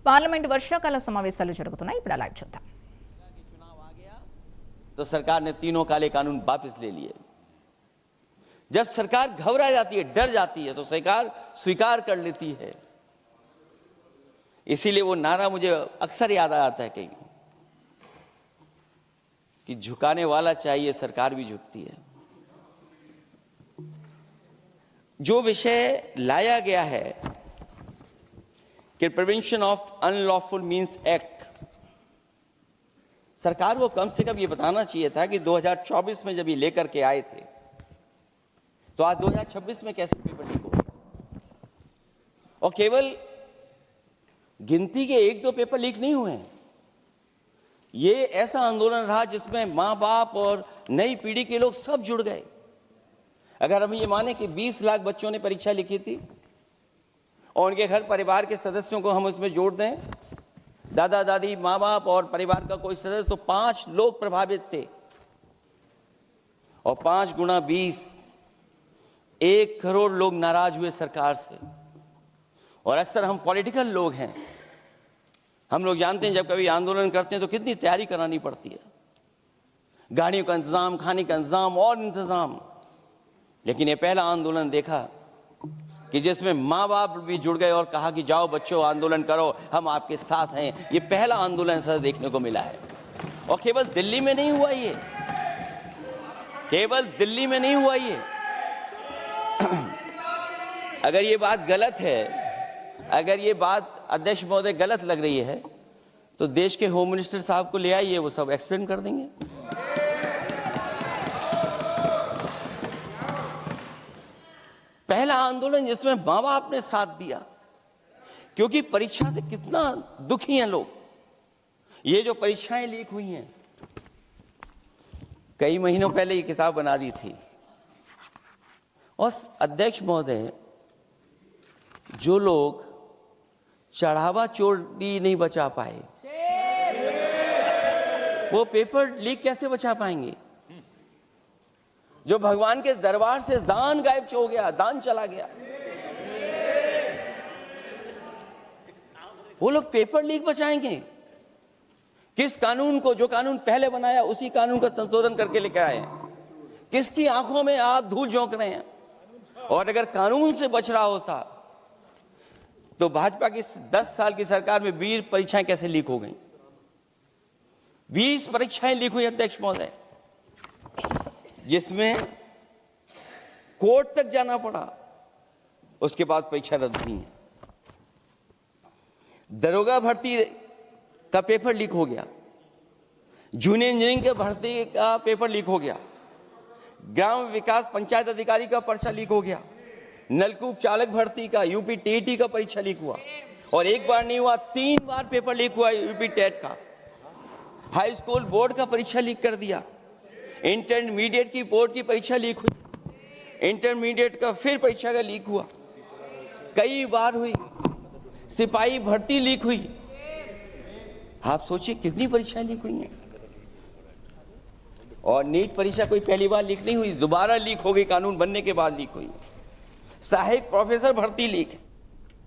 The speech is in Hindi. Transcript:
పార్లమెంట్ వర్షాకాల సమావేశాలు జరుగుతున్నాయి. ఇప్పుడు లైవ్ చూద్దాం. तो सरकार ने तीनों काले कानून वापस ले लिए। जब सरकार घबरा जाती है, डर जाती है, तो सरकार स्वीकार कर लेती है। इसीलिए वो नारा मुझे अक्सर याद आता है कहीं कि झुकाने वाला चाहिए, सरकार भी झुकती है। जो विषय लाया गया है कि prevention of unlawful means act, सरकार को कम से कम ये बताना चाहिए था कि 2024 में जब ये लेकर के आए थे तो आज 2026 में कैसे पेपर लीक हो। और केवल गिनती के 1-2 पेपर लीक नहीं हुए हैं। ये ऐसा आंदोलन रहा जिसमें माँ बाप और नई पीढ़ी के लोग सब जुड़ गए। अगर हम ये माने कि 20 लाख बच्चों ने परीक्षा लिखी थी और उनके घर परिवार के सदस्यों को हम इसमें जोड़ दें, दादा दादी, माँ बाप और परिवार का कोई सदस्य, तो 5 लोग प्रभावित थे। और 5 गुना 20, 1 करोड़ लोग नाराज हुए सरकार से। और अक्सर हम पॉलिटिकल लोग हैं, हम लोग जानते हैं जब कभी आंदोलन करते हैं तो कितनी तैयारी करानी पड़ती है, गाड़ियों का इंतजाम, खाने का इंतजाम और इंतजाम। लेकिन ये पहला आंदोलन देखा कि जिसमें माँ बाप भी जुड़ गए और कहा कि जाओ बच्चों आंदोलन करो, हम आपके साथ हैं। ये पहला आंदोलन ऐसा देखने को मिला है। और केवल दिल्ली में नहीं हुआ ये, केवल दिल्ली में नहीं हुआ ये। अगर ये बात गलत है, अगर ये बात अध्यक्ष महोदय गलत लग रही है, तो देश के होम मिनिस्टर साहब को ले आइए, वो सब एक्सप्लेन कर देंगे। पहला आंदोलन जिसमें माँ बाप ने साथ दिया, क्योंकि परीक्षा से कितना दुखी हैं लोग। ये जो परीक्षाएं लीक हुई हैं, कई महीनों पहले ये किताब बना दी थी। और अध्यक्ष महोदय, जो लोग चढ़ावा चोरी नहीं बचा पाए, वो पेपर लीक कैसे बचा पाएंगे? जो भगवान के दरबार से दान गायब हो गया, दान चला गया, वो लोग पेपर लीक बचाएंगे? किस कानून को, जो कानून पहले बनाया उसी कानून का संशोधन करके लेकर आए? किसकी आंखों में आप धूल झोंक रहे हैं? और अगर कानून से बच रहा होता तो भाजपा की 10 साल की सरकार में 20 परीक्षाएं कैसे लीक हो गई? 20 परीक्षाएं लीक हुई अध्यक्ष महोदय, जिसमें कोर्ट तक जाना पड़ा, उसके बाद परीक्षा रद्द हुई है। दरोगा भर्ती का पेपर लीक हो गया, जूनियर इंजीनियरिंग के भर्ती का पेपर लीक हो गया, ग्राम विकास पंचायत अधिकारी का पर्चा लीक हो गया, नलकूप चालक भर्ती का, यूपी टीईटी का परीक्षा लीक हुआ। और एक बार नहीं हुआ, 3 बार पेपर लीक हुआ यूपी टेट का। हाई स्कूल बोर्ड का परीक्षा लीक कर दिया, इंटरमीडिएट की बोर्ड की परीक्षा लीक हुई, इंटरमीडिएट का फिर परीक्षा का लीक हुआ, कई बार हुई। सिपाही भर्ती लीक हुई। आप सोचिए कितनी परीक्षाएं लीक हुई हैं। और नीट परीक्षा कोई पहली बार लीक नहीं हुई, दोबारा लीक हो गई, कानून बनने के बाद लीक हुई। सहायक प्रोफेसर भर्ती लीक है।